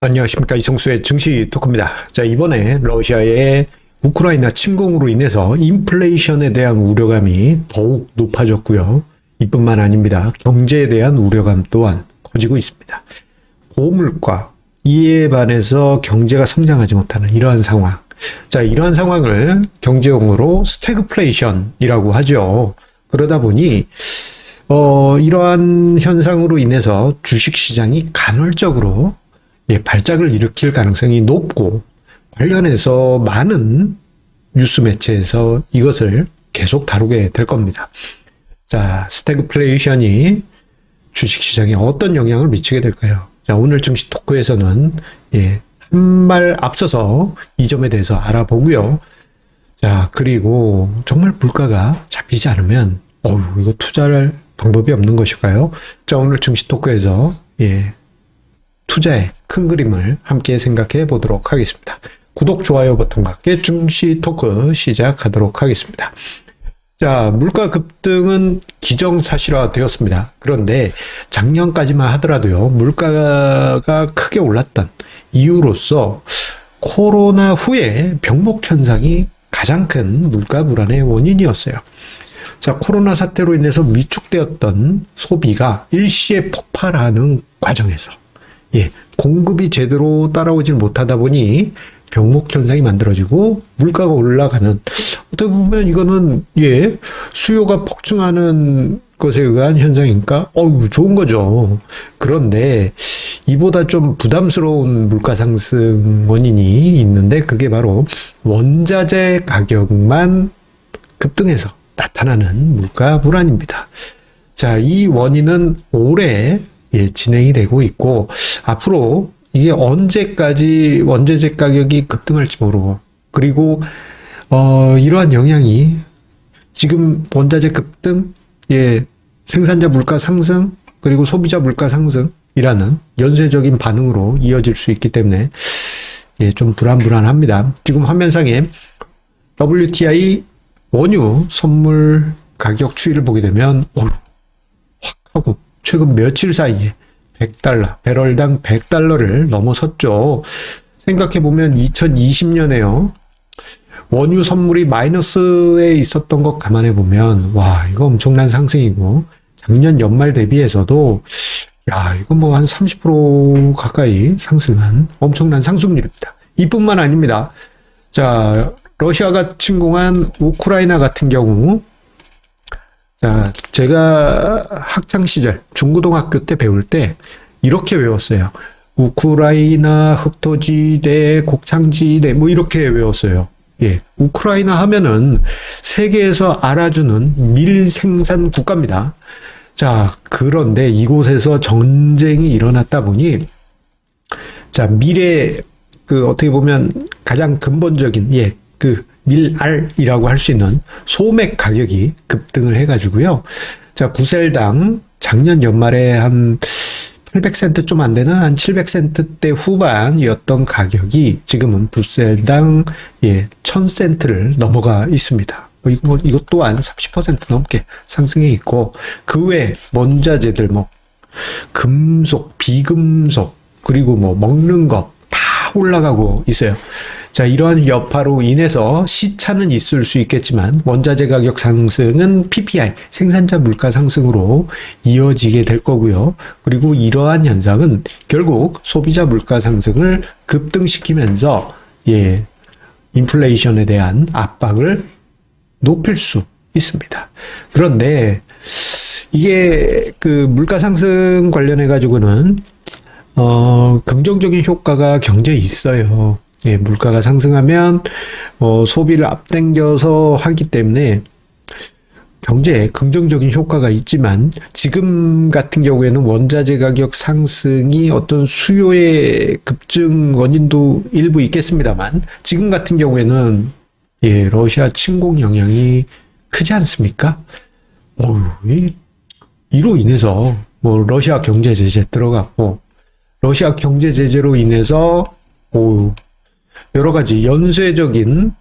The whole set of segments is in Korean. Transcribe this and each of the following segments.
안녕하십니까, 이성수의 증시 토크입니다. 자, 이번에 러시아의 우크라이나 침공으로 인해서 인플레이션에 대한 우려감이 더욱 높아졌고요. 이뿐만 아닙니다. 경제에 대한 우려감 또한 커지고 있습니다. 고물가, 이에 반해서 경제가 성장하지 못하는 이러한 상황. 자, 이러한 상황을 경제용어로 스태그플레이션이라고 하죠. 그러다 보니 이러한 현상으로 인해서 주식시장이 간헐적으로 발작을 일으킬 가능성이 높고, 관련해서 많은 뉴스 매체에서 이것을 계속 다루게 될 겁니다. 자, 스태그플레이션이 주식시장에 어떤 영향을 미치게 될까요? 자, 오늘 증시 토크에서는 한 발 앞서서 이 점에 대해서 알아보고요. 자, 그리고 정말 물가가 잡히지 않으면 이거 투자할 방법이 없는 것일까요? 자, 오늘 증시 토크에서 투자의 큰 그림을 함께 생각해 보도록 하겠습니다. 구독, 좋아요 버튼과 함께 증시 토크 시작하도록 하겠습니다. 자, 물가 급등은 기정사실화 되었습니다. 그런데 작년까지만 하더라도요, 물가가 크게 올랐던 이유로서 코로나 후에 병목 현상이 가장 큰 물가 불안의 원인이었어요. 자, 코로나 사태로 인해서 위축되었던 소비가 일시에 폭발하는 과정에서 공급이 제대로 따라오질 못하다 보니 병목 현상이 만들어지고 물가가 올라가는, 어떻게 보면 이거는 수요가 폭증하는 것에 의한 현상이니까 좋은 거죠. 그런데 이보다 좀 부담스러운 물가 상승 원인이 있는데, 그게 바로 원자재 가격만 급등해서 나타나는 물가 불안입니다. 자, 이 원인은 올해 진행이 되고 있고, 앞으로 이게 언제까지 원자재 가격이 급등할지 모르고, 그리고 이러한 영향이 지금 원자재 급등, 생산자 물가 상승, 그리고 소비자 물가 상승이라는 연쇄적인 반응으로 이어질 수 있기 때문에 좀 불안합니다. 지금 화면상에 WTI 원유 선물 가격 추이를 보게 되면 확 하고 최근 며칠 사이에 $100, 배럴당 $100를 넘어섰죠. 생각해보면 2020년에요. 원유 선물이 마이너스에 있었던 것 감안해보면, 이거 엄청난 상승이고, 작년 연말 대비해서도, 이거 뭐 한 30% 가까이 상승한 엄청난 상승률입니다. 이뿐만 아닙니다. 자, 러시아가 침공한 우크라이나 같은 경우, 자, 제가 학창시절 중고등학교 때 배울 때 이렇게 외웠어요. 우크라이나 흑토지대, 곡창지대 이렇게 외웠어요. 우크라이나 하면은 세계에서 알아주는 밀 생산 국가입니다. 자, 그런데 이곳에서 전쟁이 일어났다 보니, 자, 밀의 어떻게 보면 가장 근본적인 밀알이라고 할 수 있는 소맥 가격이 급등을 해가지고요. 자, 부셀당 작년 연말에 한 800센트 좀 안 되는 한 700센트대 후반이었던 가격이 지금은 부셀당 1000센트를 넘어가 있습니다. 이것 또한 30% 넘게 상승해 있고, 그 외 원자재들 금속, 비금속, 그리고 먹는 것 다 올라가고 있어요. 자, 이러한 여파로 인해서 시차는 있을 수 있겠지만 원자재 가격 상승은 PPI, 생산자 물가 상승으로 이어지게 될 거고요. 그리고 이러한 현상은 결국 소비자 물가 상승을 급등시키면서 인플레이션에 대한 압박을 높일 수 있습니다. 그런데 이게 물가 상승 관련해 가지고는 긍정적인 효과가 경제에 있어요. 물가가 상승하면 소비를 앞당겨서 하기 때문에 경제에 긍정적인 효과가 있지만, 지금 같은 경우에는 원자재 가격 상승이 어떤 수요의 급증 원인도 일부 있겠습니다만, 지금 같은 경우에는 러시아 침공 영향이 크지 않습니까? 이로 인해서 러시아 경제 제재 들어갔고, 러시아 경제 제재로 인해서 여러 가지 연쇄적인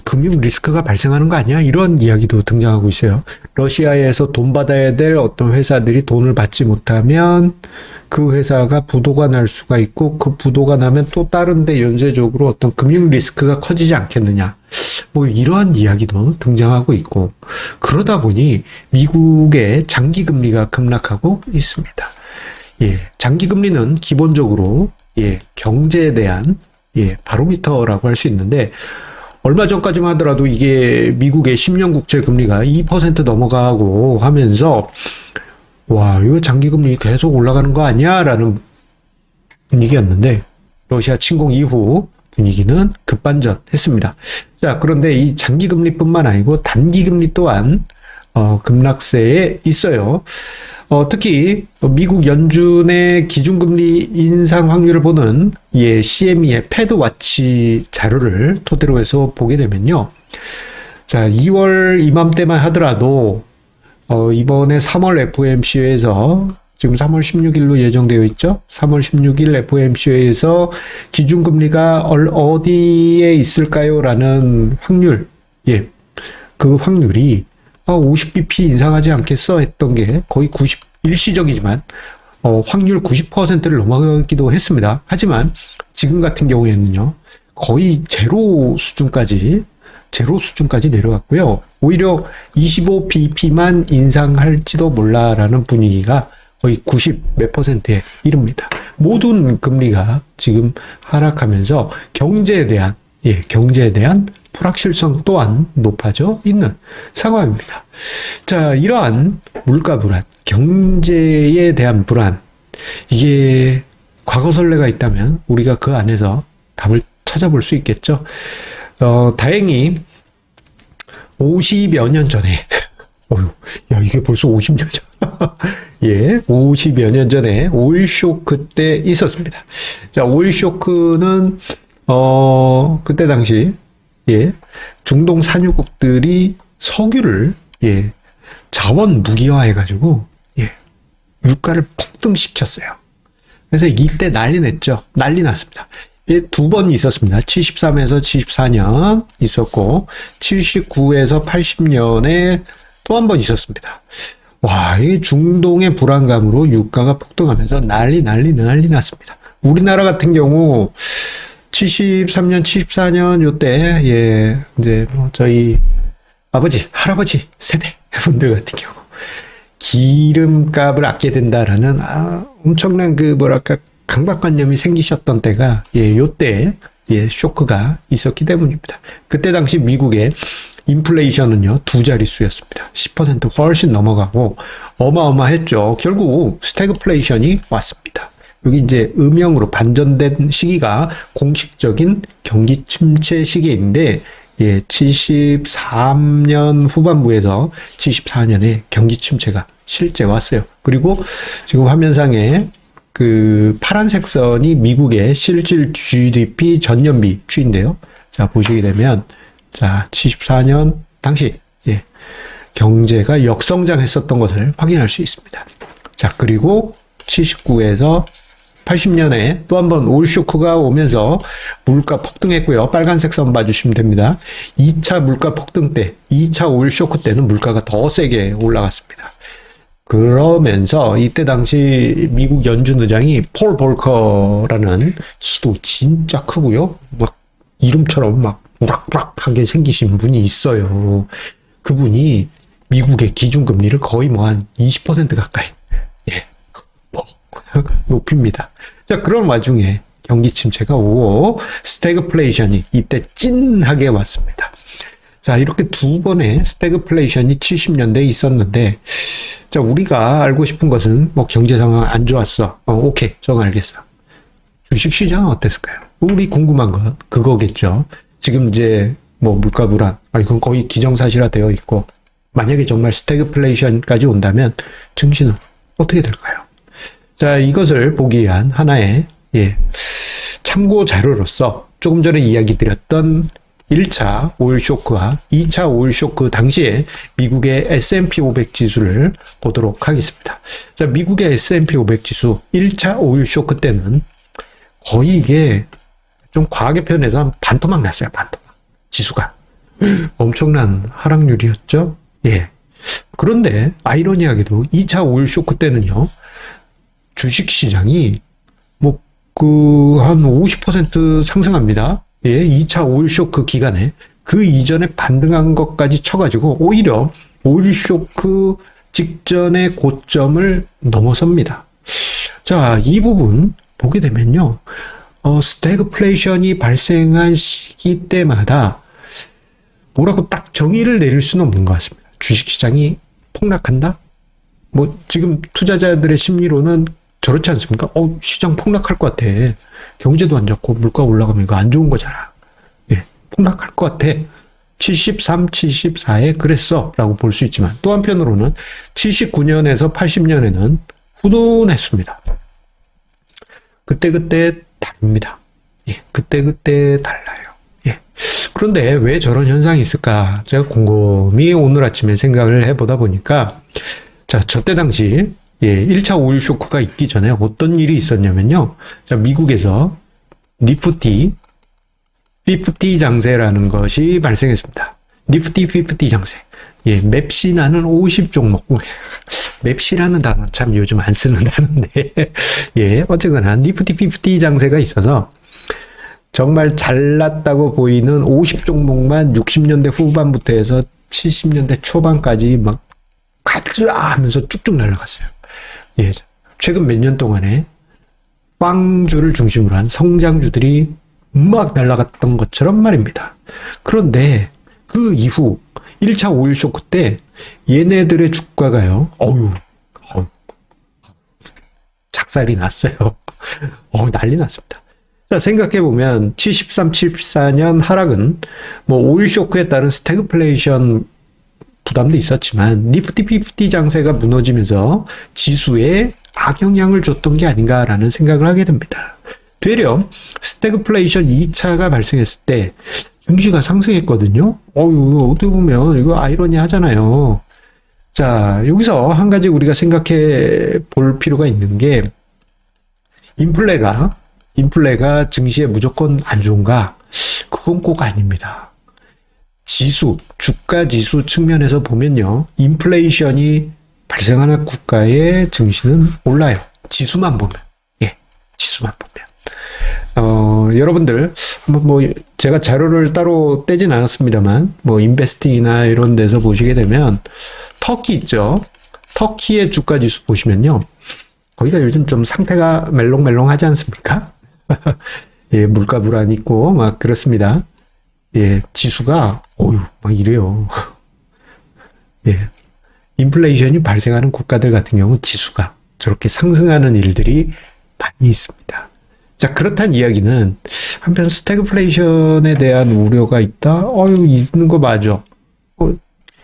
금융 리스크가 발생하는 거 아니야? 이런 이야기도 등장하고 있어요. 러시아에서 돈 받아야 될 어떤 회사들이 돈을 받지 못하면 그 회사가 부도가 날 수가 있고 그 부도가 나면 또 다른 데 연쇄적으로 어떤 금융 리스크가 커지지 않겠느냐. 뭐 이러한 이야기도 등장하고 있고 그러다 보니 미국의 장기 금리가 급락하고 있습니다. 예, 장기 금리는 기본적으로 경제에 대한 바로미터라고 할 수 있는데 얼마 전까지만 하더라도 이게 미국의 10년 국채 금리가 2% 넘어가고 하면서 와, 이거 장기 금리 계속 올라가는 거 아니야? 라는 분위기였는데 러시아 침공 이후 분위기는 급반전했습니다. 자, 그런데 이 장기 금리뿐만 아니고 단기 금리 또한 급락세에 있어요. 특히 미국 연준의 기준금리 인상 확률을 보는 CME의 패드와치 자료를 토대로 해서 보게 되면요. 자, 2월 이맘때만 하더라도 이번에 3월 FOMC에서 지금 3월 16일로 예정되어 있죠. 3월 16일 FOMC에서 기준금리가 어디에 있을까요? 라는 확률, 그 확률이 50bp 인상하지 않겠어 했던 게 거의 일시적이지만 확률 90%를 넘어가기도 했습니다. 하지만 지금 같은 경우에는요. 거의 제로 수준까지 내려갔고요. 오히려 25bp만 인상할지도 몰라라는 분위기가 거의 90 몇 %에 이릅니다. 모든 금리가 지금 하락하면서 경제에 대한 불확실성 또한 높아져 있는 상황입니다. 자, 이러한 물가 불안, 경제에 대한 불안, 이게 과거 선례가 있다면 우리가 그 안에서 답을 찾아볼 수 있겠죠. 다행히 50여 년 전에 야, 이게 벌써 50년 전. 50여 년 전에 오일 쇼크 때 있었습니다. 자, 오일 쇼크는 그때 당시 중동 산유국들이 석유를 자원 무기화해가지고 유가를 폭등시켰어요. 그래서 이때 난리 났습니다. 두 번 있었습니다. 73에서 74년 있었고 79에서 80년에 또 한 번 있었습니다. 와, 이 중동의 불안감으로 유가가 폭등하면서 난리 났습니다. 우리나라 같은 경우 73년, 74년 요때 이제 저희 아버지, 할아버지 세대 분들 같은 경우 기름값을 아껴야 된다라는 엄청난 강박관념이 생기셨던 때가 요때 쇼크가 있었기 때문입니다. 그때 당시 미국의 인플레이션은요 2자릿수였습니다. 10% 훨씬 넘어가고 어마어마했죠. 결국 스태그플레이션이 왔습니다. 여기 이제 음영으로 반전된 시기가 공식적인 경기 침체 시기인데 73년 후반부에서 74년에 경기 침체가 실제 왔어요. 그리고 지금 화면상에 그 파란색 선이 미국의 실질 GDP 전년비 추인데요. 자, 보시게 되면 자, 74년 당시 경제가 역성장했었던 것을 확인할 수 있습니다. 자, 그리고 79에서 80년에 또 한 번 오일 쇼크가 오면서 물가 폭등했고요. 빨간색 선 봐주시면 됩니다. 2차 물가 폭등 때, 2차 오일 쇼크 때는 물가가 더 세게 올라갔습니다. 그러면서 이때 당시 미국 연준 의장이 폴 볼커라는 키도 진짜 크고요. 막 이름처럼 막 우락부락하게 생기신 분이 있어요. 그분이 미국의 기준금리를 거의 한 20% 가까이 높입니다. 자, 그런 와중에 경기 침체가 오고 스태그플레이션이 이때 찐하게 왔습니다. 자, 이렇게 두 번의 스태그플레이션이 70년대에 있었는데 자, 우리가 알고 싶은 것은 경제 상황 안 좋았어. 오케이, 정 알겠어. 주식 시장은 어땠을까요? 우리 궁금한 건 그거겠죠. 지금 이제 물가 불안, 이건 거의 기정사실화 되어 있고 만약에 정말 스태그플레이션까지 온다면 증시는 어떻게 될까요? 자, 이것을 보기 위한 하나의 참고 자료로서 조금 전에 이야기 드렸던 1차 오일 쇼크와 2차 오일 쇼크 당시에 미국의 S&P 500 지수를 보도록 하겠습니다. 자, 미국의 S&P 500 지수 1차 오일 쇼크 때는 거의 이게 좀 과하게 표현해서 반토막 났어요. 반토막. 지수가. 엄청난 하락률이었죠. 예. 그런데 아이러니하게도 2차 오일 쇼크 때는요. 주식 시장이 뭐 한 50% 상승합니다. 예, 2차 오일 쇼크 기간에 그 이전에 반등한 것까지 쳐가지고 오히려 오일 쇼크 직전의 고점을 넘어섭니다. 자, 이 부분 보게 되면요. 스태그플레이션이 발생한 시기 때마다 뭐라고 딱 정의를 내릴 수는 없는 것 같습니다. 주식시장이 폭락한다? 뭐 지금 투자자들의 심리로는 저렇지 않습니까? 시장 폭락할 것 같아. 경제도 안 좋고 물가 올라가면 이거 안 좋은 거잖아. 예, 폭락할 것 같아. 73, 74에 그랬어 라고 볼 수 있지만 또 한편으로는 79년에서 80년에는 훈훈했습니다. 그때그때 다릅니다. 예, 그때그때 달라요. 예. 그런데 왜 저런 현상이 있을까? 제가 곰곰이 오늘 아침에 생각을 해보다 보니까 자, 저때 당시 1차 오일 쇼크가 있기 전에 어떤 일이 있었냐면요. 자, 미국에서 니프티 50 장세라는 것이 발생했습니다. 니프티 50 장세. 예, 맵시나는 50 종목. 맵시라는 단어 참 요즘 안 쓰는 단어인데. 예, 어쨌거나 니프티 50 장세가 있어서 정말 잘났다고 보이는 50 종목만 60년대 후반부터 해서 70년대 초반까지 막 가자 하면서 쭉쭉 날아갔어요. 예, 최근 몇 년 동안에 빵주를 중심으로 한 성장주들이 막 날아갔던 것처럼 말입니다. 그런데 그 이후 1차 오일 쇼크 때 얘네들의 주가가요. 작살이 났어요. 난리 났습니다. 자, 생각해보면 73, 74년 하락은 뭐 오일 쇼크에 따른 스태그플레이션 부담도 있었지만 니프티 50 장세가 무너지면서 지수에 악영향을 줬던 게 아닌가라는 생각을 하게 됩니다. 되려 스태그플레이션 2차가 발생했을 때 증시가 상승했거든요. 어떻게 보면 이거 아이러니하잖아요. 자, 여기서 한 가지 우리가 생각해 볼 필요가 있는 게 인플레가 증시에 무조건 안 좋은가? 그건 꼭 아닙니다. 주가 지수 측면에서 보면요. 인플레이션이 발생하는 국가의 증시는 올라요. 지수만 보면. 예, 지수만 보면. 여러분들, 한번 제가 자료를 따로 떼진 않았습니다만, 인베스팅이나 이런 데서 보시게 되면, 터키 있죠? 터키의 주가 지수 보시면요. 거기가 요즘 좀 상태가 멜롱멜롱하지 않습니까? 예, 물가 불안 있고, 막 그렇습니다. 예, 지수가, 막 이래요. 예. 인플레이션이 발생하는 국가들 같은 경우 지수가 저렇게 상승하는 일들이 많이 있습니다. 자, 그렇단 이야기는 한편 스태그플레이션에 대한 우려가 있다? 있는 거 맞아.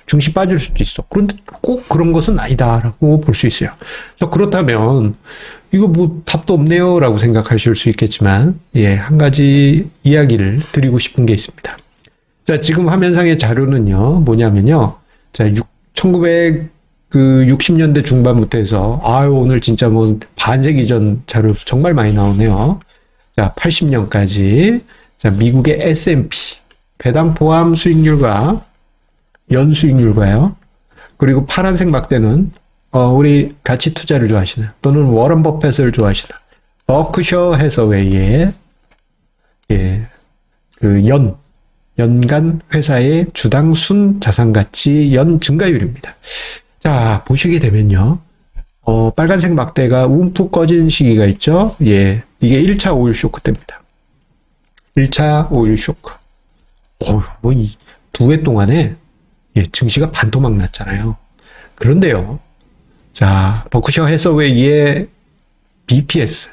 증시 빠질 수도 있어. 그런데 꼭 그런 것은 아니다라고 볼 수 있어요. 자, 그렇다면 이거 답도 없네요 라고 생각하실 수 있겠지만 한 가지 이야기를 드리고 싶은 게 있습니다. 자, 지금 화면상의 자료는요, 뭐냐면요. 자, 1960년대 중반부터 해서, 오늘 진짜 반세기 전 자료 정말 많이 나오네요. 자, 80년까지. 자, 미국의 S&P. 배당 포함 수익률과 연수익률과요. 그리고 파란색 막대는, 우리 가치 투자를 좋아하시는, 또는 워런 버핏을 좋아하시는, 버크셔 해서웨이의, 연간 회사의 주당 순 자산가치 연 증가율입니다. 자, 보시게 되면요. 빨간색 막대가 움푹 꺼진 시기가 있죠. 예. 이게 1차 오일 쇼크 때입니다. 1차 오일 쇼크. 이 두 해 동안에, 증시가 반토막 났잖아요. 그런데요. 자, 버크셔 해서웨이의 BPS.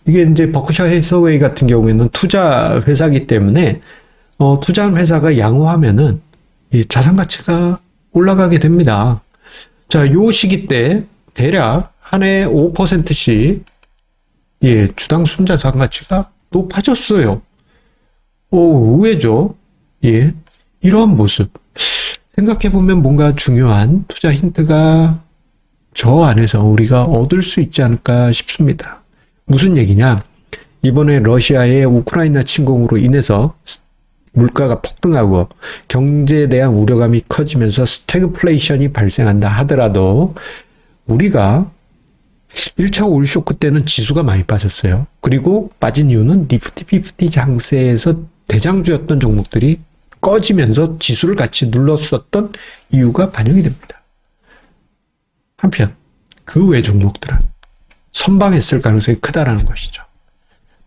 이게 이제 버크셔 해서웨이 같은 경우에는 투자 회사이기 때문에 투자한 회사가 양호하면은 자산 가치가 올라가게 됩니다. 자, 요 시기 때 대략 한 해 5%씩 주당 순자산 가치가 높아졌어요. 의외죠. 이러한 모습 생각해 보면 뭔가 중요한 투자 힌트가 저 안에서 우리가 얻을 수 있지 않을까 싶습니다. 무슨 얘기냐? 이번에 러시아의 우크라이나 침공으로 인해서 물가가 폭등하고 경제에 대한 우려감이 커지면서 스태그플레이션이 발생한다 하더라도 우리가 1차 오일 쇼크 때는 지수가 많이 빠졌어요. 그리고 빠진 이유는 니프티 피프티 장세에서 대장주였던 종목들이 꺼지면서 지수를 같이 눌렀었던 이유가 반영이 됩니다. 한편 그 외 종목들은 선방했을 가능성이 크다라는 것이죠.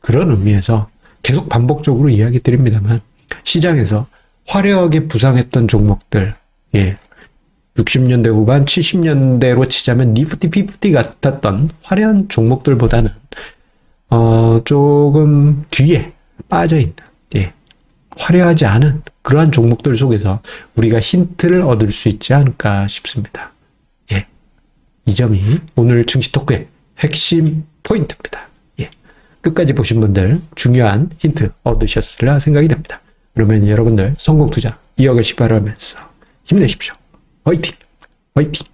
그런 의미에서 계속 반복적으로 이야기 드립니다만 시장에서 화려하게 부상했던 종목들, 60년대 후반 70년대로 치자면 니프티 피프티 같았던 화려한 종목들보다는 조금 뒤에 빠져있는, 화려하지 않은 그러한 종목들 속에서 우리가 힌트를 얻을 수 있지 않을까 싶습니다. 이 점이 오늘 증시 토크의 핵심 포인트입니다. 끝까지 보신 분들 중요한 힌트 얻으셨으리라 생각이 됩니다. 그러면 여러분들 성공 투자 이어가시 바라면서 힘내십시오. 화이팅! 화이팅!